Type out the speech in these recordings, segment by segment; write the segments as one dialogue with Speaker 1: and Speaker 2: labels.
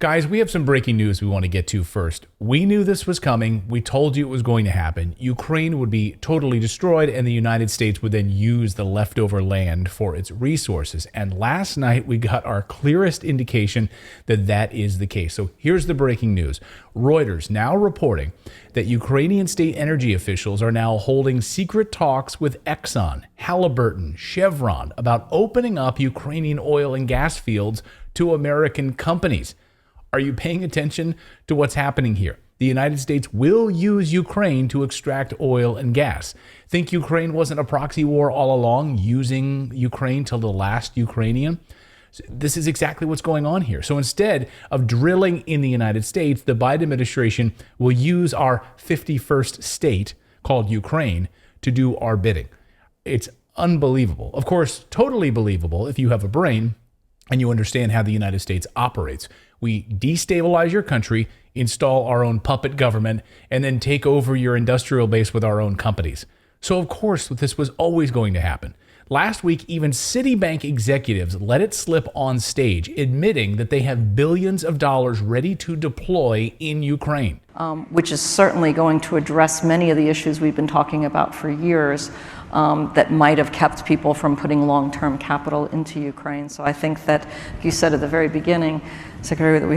Speaker 1: Guys, we have some breaking news we want to get to first. We knew this was coming. We told you it was going to happen. Ukraine would be totally destroyed, and the United States would then use the leftover land for its resources. And last night, we got our clearest indication that that is the case. So here's the breaking news. Reuters now reporting that Ukrainian state energy officials are now holding secret talks with Exxon, Halliburton, Chevron about opening up Ukrainian oil and gas fields to American companies. Are you paying attention to what's happening here? The United States will use Ukraine to extract oil and gas. Think Ukraine wasn't a proxy war all along, using Ukraine till the last Ukrainian? This is exactly what's going on here. So instead of drilling in the United States, the Biden administration will use our 51st state, called Ukraine, to do our bidding. It's unbelievable. Of course, totally believable if you have a brain and you understand how the United States operates. We destabilize your country, install our own puppet government, and then take over your industrial base with our own companies. So of course, this was always going to happen. Last week, even Citibank executives let it slip on stage, admitting that they have billions of dollars ready to deploy in Ukraine.
Speaker 2: Which is certainly going to address many of the issues we've been talking about for years that might have kept people from putting long-term capital into Ukraine. So I think that you said at the very beginning, Secretary, that we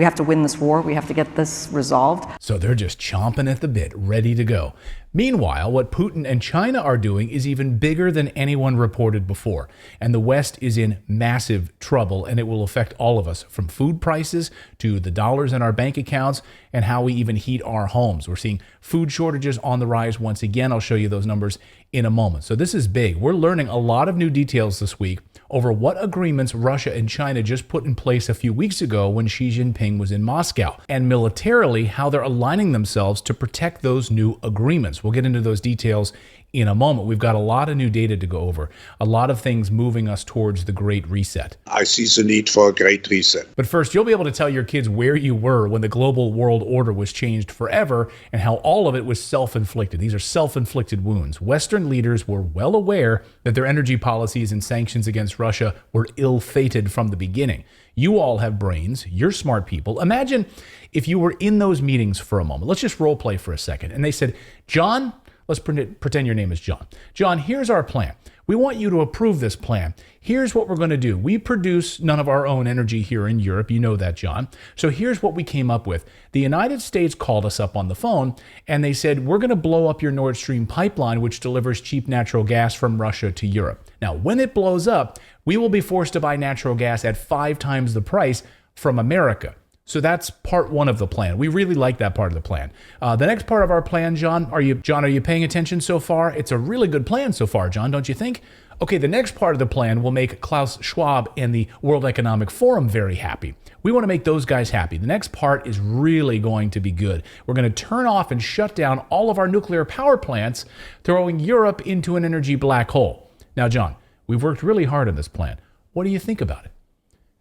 Speaker 2: have to win this war. We have to get this resolved.
Speaker 1: So they're just chomping at the bit, ready to go. Meanwhile, what Putin and China are doing is even bigger than anyone reported before. And the West is in massive trouble, and it will affect all of us, from food prices to the dollars in our bank accounts and how we even heat our homes. We're seeing food shortages on the rise once again. I'll show you those numbers in a moment. So this is big. We're learning a lot of new details this week over what agreements Russia and China just put in place a few weeks ago when Xi Jinping was in Moscow, and militarily how they're aligning themselves to protect those new agreements. We'll get into those details in a moment. We've got a lot of new data to go over, a lot of things moving us towards the Great Reset.
Speaker 3: I see the need for a Great Reset.
Speaker 1: But first, you'll be able to tell your kids where you were when the global world order was changed forever and how all of it was self-inflicted. These are self-inflicted wounds. Western leaders were well aware that their energy policies and sanctions against Russia were ill-fated from the beginning. You all have brains. You're smart people. Imagine if you were in those meetings for a moment. Let's just role play for a second. And they said, John, let's pretend your name is John. John, here's our plan. We want you to approve this plan. Here's what we're going to do. We produce none of our own energy here in Europe. You know that, John. So here's what we came up with. The United States called us up on the phone and they said, we're going to blow up your Nord Stream pipeline, which delivers cheap natural gas from Russia to Europe. Now, when it blows up, we will be forced to buy natural gas at 5 times the price from America. So that's part one of the plan. We really like that part of the plan. The next part of our plan, John, are you paying attention so far? It's a really good plan so far, John, don't you think? Okay, the next part of the plan will make Klaus Schwab and the World Economic Forum very happy. We want to make those guys happy. The next part is really going to be good. We're going to turn off and shut down all of our nuclear power plants, throwing Europe into an energy black hole. Now, John, we've worked really hard on this plan. What do you think about it?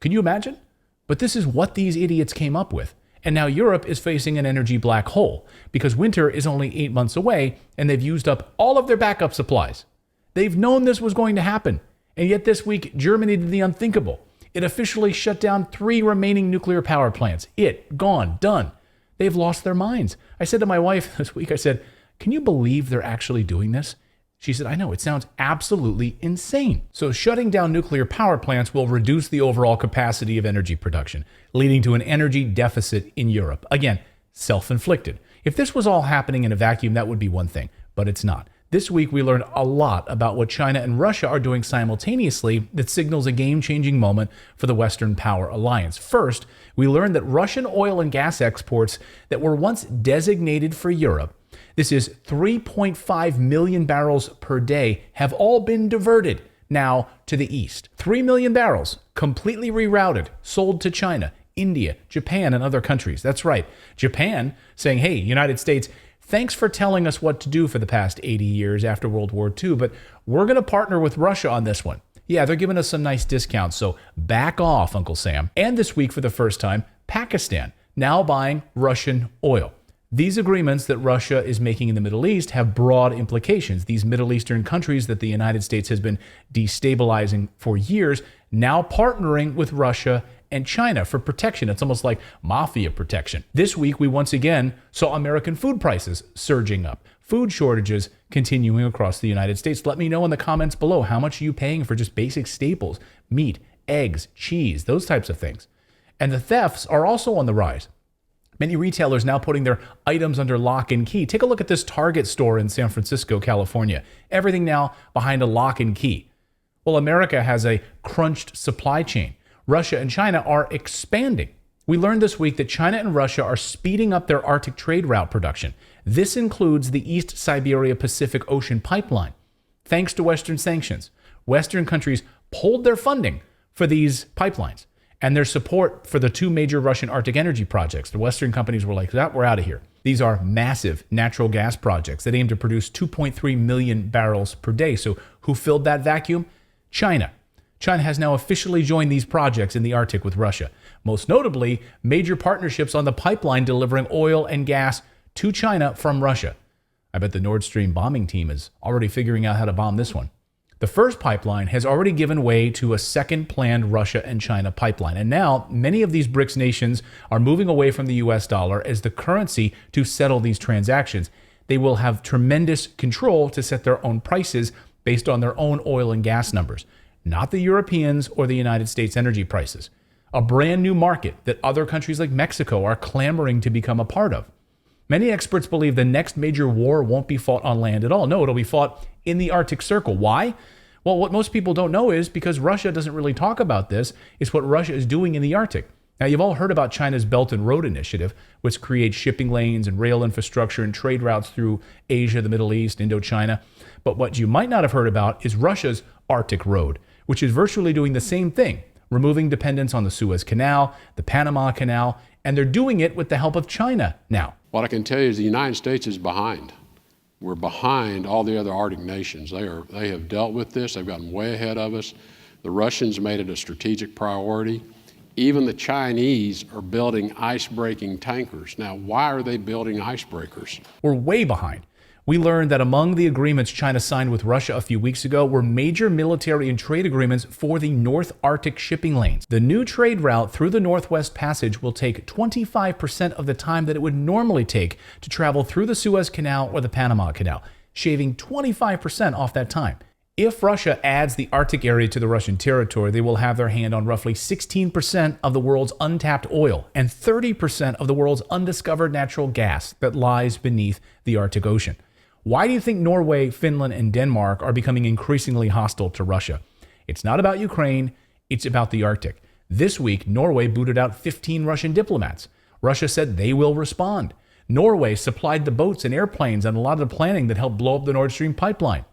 Speaker 1: Can you imagine? But this is what these idiots came up with. And now Europe is facing an energy black hole because winter is only 8 months away and they've used up all of their backup supplies. They've known this was going to happen. And yet this week, Germany did the unthinkable. It officially shut down 3 remaining nuclear power plants. Gone, done. They've lost their minds. I said to my wife this week, I said, can you believe they're actually doing this? She said, I know, it sounds absolutely insane. So shutting down nuclear power plants will reduce the overall capacity of energy production, leading to an energy deficit in Europe. Again, self-inflicted. If this was all happening in a vacuum, that would be one thing, but it's not. This week, we learned a lot about what China and Russia are doing simultaneously that signals a game-changing moment for the Western Power Alliance. First, we learned that Russian oil and gas exports that were once designated for Europe, this is 3.5 million barrels per day, have all been diverted now to the east. 3 million barrels completely rerouted, sold to China, India, Japan, and other countries. That's right. Japan saying, hey, United States, thanks for telling us what to do for the past 80 years after World War II, but we're going to partner with Russia on this one. Yeah, they're giving us some nice discounts, so back off, Uncle Sam. And this week, for the first time, Pakistan now buying Russian oil. These agreements that Russia is making in the Middle East have broad implications. These Middle Eastern countries that the United States has been destabilizing for years, now partnering with Russia and China for protection. It's almost like mafia protection. This week, we once again saw American food prices surging up. Food shortages continuing across the United States. Let me know in the comments below, how much are you paying for just basic staples, meat, eggs, cheese, those types of things. And the thefts are also on the rise. Many retailers now putting their items under lock and key. Take a look at this Target store in San Francisco, California. Everything now behind a lock and key. Well, America has a crunched supply chain. Russia and China are expanding. We learned this week that China and Russia are speeding up their Arctic trade route production. This includes the East Siberia Pacific Ocean pipeline. Thanks to Western sanctions, Western countries pulled their funding for these pipelines and their support for the two major Russian Arctic energy projects. The Western companies were like, we're out of here. These are massive natural gas projects that aim to produce 2.3 million barrels per day. So who filled that vacuum? China. China has now officially joined these projects in the Arctic with Russia. Most notably, major partnerships on the pipeline delivering oil and gas to China from Russia. I bet the Nord Stream bombing team is already figuring out how to bomb this one. The first pipeline has already given way to a second planned Russia and China pipeline. And now many of these BRICS nations are moving away from the US dollar as the currency to settle these transactions. They will have tremendous control to set their own prices based on their own oil and gas numbers, not the Europeans or the United States energy prices. A brand new market that other countries like Mexico are clamoring to become a part of. Many experts believe the next major war won't be fought on land at all. No, it'll be fought in the Arctic Circle. Why? Well, what most people don't know is because Russia doesn't really talk about this, is what Russia is doing in the Arctic. Now, you've all heard about China's Belt and Road Initiative, which creates shipping lanes and rail infrastructure and trade routes through Asia, the Middle East, Indochina. But what you might not have heard about is Russia's Arctic Road, which is virtually doing the same thing, removing dependence on the Suez Canal, the Panama Canal, and they're doing it with the help of China now.
Speaker 4: What I can tell you is the United States is behind. We're behind all the other Arctic nations. They have dealt with this. They've gotten way ahead of us. The Russians made it a strategic priority. Even the Chinese are building ice-breaking tankers. Now, why are they building icebreakers?
Speaker 1: We're way behind. We learned that among the agreements China signed with Russia a few weeks ago were major military and trade agreements for the North Arctic shipping lanes. The new trade route through the Northwest Passage will take 25% of the time that it would normally take to travel through the Suez Canal or the Panama Canal, shaving 25% off that time. If Russia adds the Arctic area to the Russian territory, they will have their hand on roughly 16% of the world's untapped oil and 30% of the world's undiscovered natural gas that lies beneath the Arctic Ocean. Why do you think Norway, Finland, and Denmark are becoming increasingly hostile to Russia? It's not about Ukraine, it's about the Arctic. This week, Norway booted out 15 Russian diplomats. Russia said they will respond. Norway supplied the boats and airplanes and a lot of the planning that helped blow up the Nord Stream pipeline.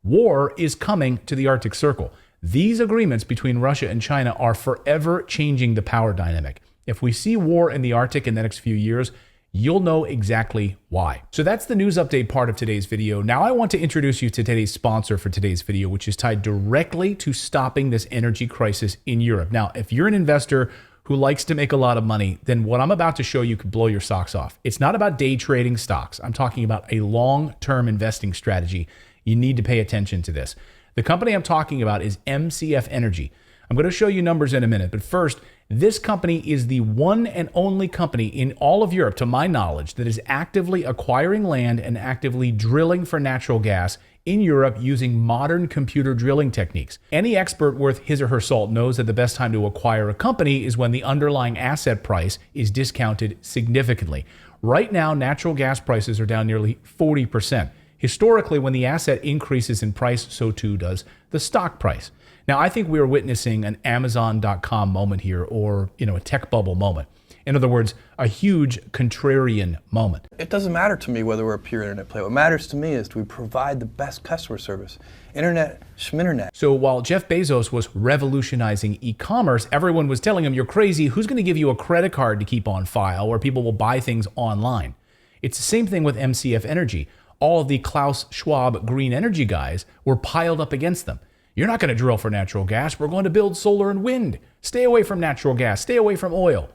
Speaker 1: War is coming to the Arctic Circle. These agreements between Russia and China are forever changing the power dynamic. If we see war in the Arctic in the next few years, you'll know exactly why. So that's the news update part of today's video. Now I want to introduce you to today's sponsor for today's video, which is tied directly to stopping this energy crisis in Europe. Now, if you're an investor who likes to make a lot of money, then what I'm about to show you could blow your socks off. It's not about day trading stocks. I'm talking about a long-term investing strategy. You need to pay attention to this. The company I'm talking about is MCF Energy. I'm going to show you numbers in a minute, but first, this company is the one and only company in all of Europe, to my knowledge, that is actively acquiring land and actively drilling for natural gas in Europe using modern computer drilling techniques. Any expert worth his or her salt knows that the best time to acquire a company is when the underlying asset price is discounted significantly. Right now, natural gas prices are down nearly 40%. Historically, when the asset increases in price, so too does the stock price. Now, I think we are witnessing an Amazon.com moment here, or, a tech bubble moment. In other words, a huge contrarian moment.
Speaker 5: It doesn't matter to me whether we're a pure internet play. What matters to me is do we provide the best customer service? Internet, schminternet.
Speaker 1: So while Jeff Bezos was revolutionizing e-commerce, everyone was telling him, you're crazy, who's going to give you a credit card to keep on file where people will buy things online? It's the same thing with MCF Energy. All of the Klaus Schwab green energy guys were piled up against them. You're not going to drill for natural gas. We're going to build solar and wind. Stay away from natural gas. Stay away from oil.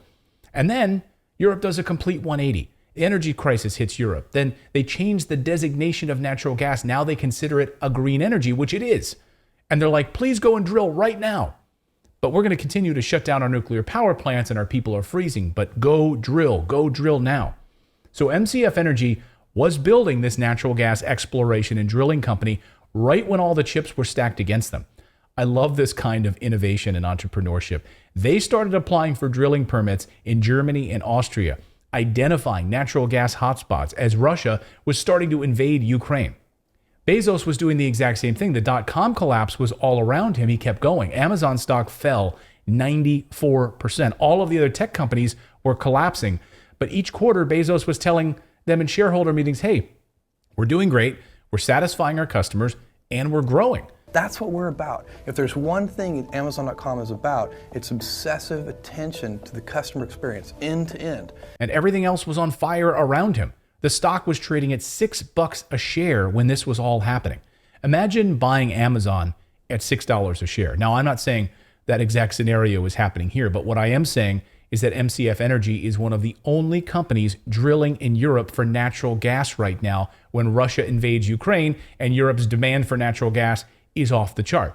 Speaker 1: And then Europe does a complete 180. The energy crisis hits Europe. Then they change the designation of natural gas. Now they consider it a green energy, which it is. And they're like, please go and drill right now. but we're going to continue to shut down our nuclear power plants and our people are freezing. But go drill now. So MCF Energy was building this natural gas exploration and drilling company right when all the chips were stacked against them. I love this kind of innovation and entrepreneurship. They started applying for drilling permits in Germany and Austria, identifying natural gas hotspots as Russia was starting to invade Ukraine. Bezos was doing the exact same thing. The dot-com collapse was all around him. He kept going. Amazon stock fell 94%. All of the other tech companies were collapsing. But each quarter, Bezos was telling them in shareholder meetings, hey, we're doing great, we're satisfying our customers, and we're growing.
Speaker 5: That's what we're about. If there's one thing Amazon.com is about, it's obsessive attention to the customer experience, end to end.
Speaker 1: And everything else was on fire around him. The stock was trading at $6 a share when this was all happening. Imagine buying Amazon at $6 a share. Now, I'm not saying that exact scenario is happening here, but what I am saying is that MCF Energy is one of the only companies drilling in Europe for natural gas right now when Russia invades Ukraine and Europe's demand for natural gas is off the chart.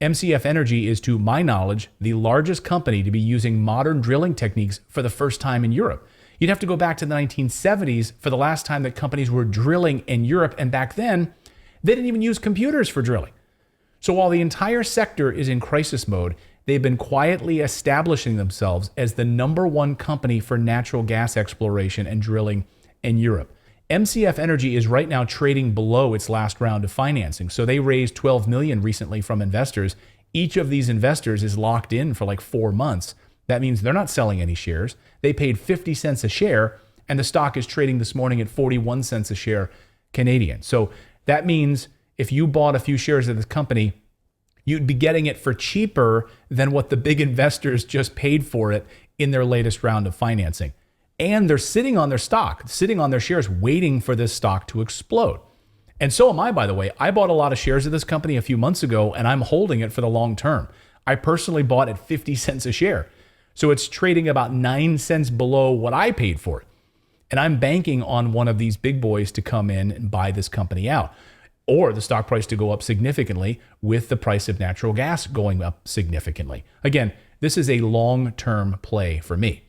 Speaker 1: MCF Energy is, to my knowledge, the largest company to be using modern drilling techniques for the first time in Europe. You'd have to go back to the 1970s for the last time that companies were drilling in Europe, and back then, they didn't even use computers for drilling. So while the entire sector is in crisis mode, they've been quietly establishing themselves as the #1 company for natural gas exploration and drilling in Europe. MCF Energy is right now trading below its last round of financing. So they raised $12 million recently from investors. Each of these investors is locked in for like 4 months. That means they're not selling any shares. They paid 50 cents a share, and the stock is trading this morning at 41 cents a share Canadian. So that means if you bought a few shares of this company, you'd be getting it for cheaper than what the big investors just paid for it in their latest round of financing. And they're sitting on their stock, sitting on their shares, waiting for this stock to explode. And so am I, by the way. I bought a lot of shares of this company a few months ago, and I'm holding it for the long term. I personally bought at 50 cents a share. So it's trading about 9 cents below what I paid for it. And I'm banking on one of these big boys to come in and buy this company out, or the stock price to go up significantly with the price of natural gas going up significantly. Again, this is a long-term play for me.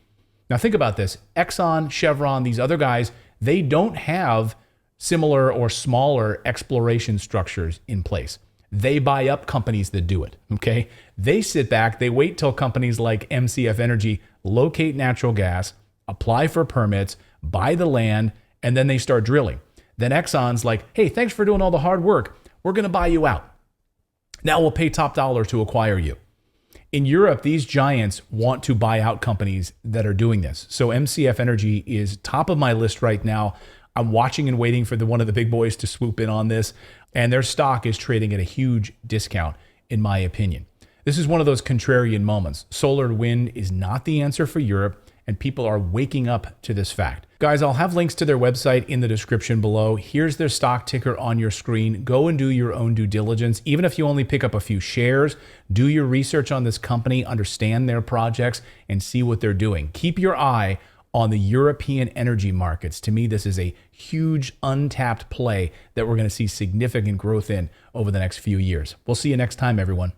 Speaker 1: Now think about this. Exxon, Chevron, these other guys, they don't have similar or smaller exploration structures in place. They buy up companies that do it, okay? They sit back, they wait till companies like MCF Energy locate natural gas, apply for permits, buy the land, and then they start drilling. Then Exxon's like, hey, thanks for doing all the hard work. We're going to buy you out. Now we'll pay top dollar to acquire you. In Europe, these giants want to buy out companies that are doing this. So MCF Energy is top of my list right now. I'm watching and waiting for one of the big boys to swoop in on this, and their stock is trading at a huge discount, in my opinion. This is one of those contrarian moments. Solar and wind is not the answer for Europe, and people are waking up to this fact. Guys, I'll have links to their website in the description below. Here's their stock ticker on your screen. Go and do your own due diligence. Even if you only pick up a few shares, do your research on this company, understand their projects, and see what they're doing. Keep your eye on the European energy markets. To me, this is a huge untapped play that we're going to see significant growth in over the next few years. We'll see you next time, everyone.